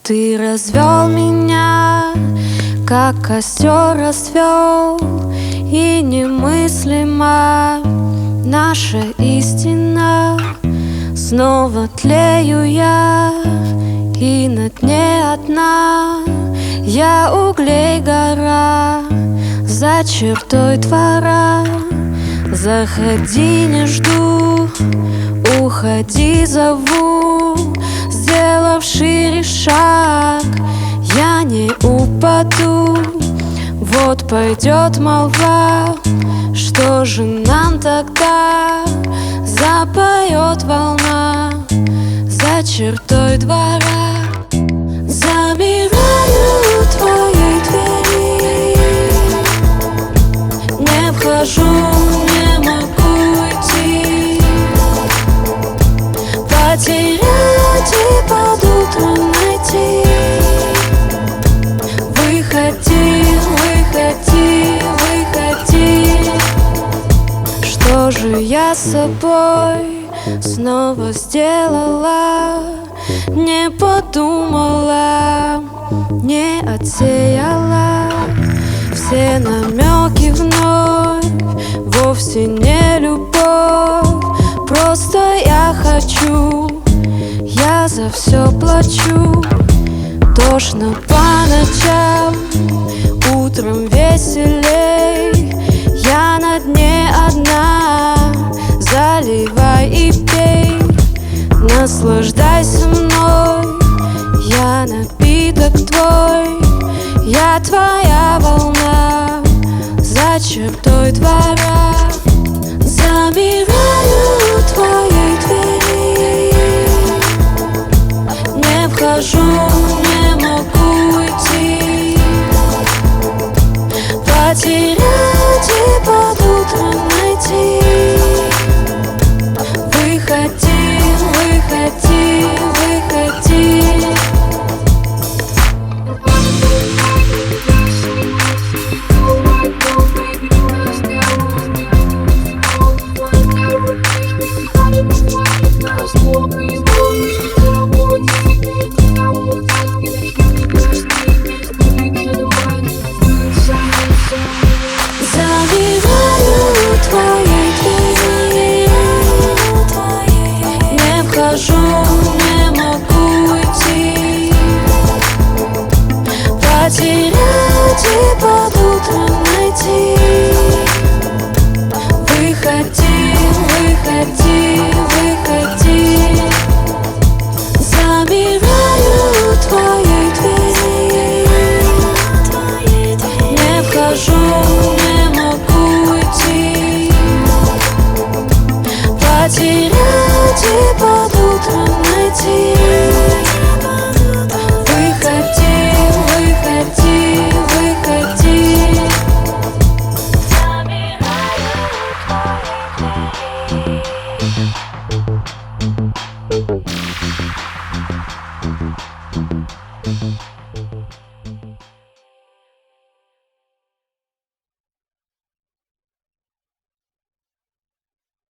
Ты развел меня, как костер расцвел, и немыслима наша истина. Снова тлею я, и на дне одна я углей гора, за чертой двора. Заходи, не жду, уходи, зову. Сделав шире шаг, я не упаду. Вот пойдет молва, что же нам тогда? Запоет волна за чертой двора. Замираю у твоей двери, не вхожу, не могу уйти. Потерять и под утро найти. Выходи, выходи, выходи. Что же я с собой снова сделала? Не подумала, не отсеяла. Все намеки вновь, вовсе не любовь. Просто я хочу, я за все плачу. Тошно по ночам, утром веселей. Я на дне одна, заливай и пей. Наслаждайся мной, я напиток твой. Я твоя волна за чертой двора. Замираю у твоей двери, не вхожу, не могу уйти. Потерять и под утро найти. Выходи, выходи, выходи. Замираю у твоей двери, не вхожу, не могу уйти. Потерять и под утро найти. Выходи, выходи, выходи. Замираю у твоей двери, не вхожу, не могу уйти. Потерять и под утро найти. Выходи, выходи, выходи. Замираю у твоей двери.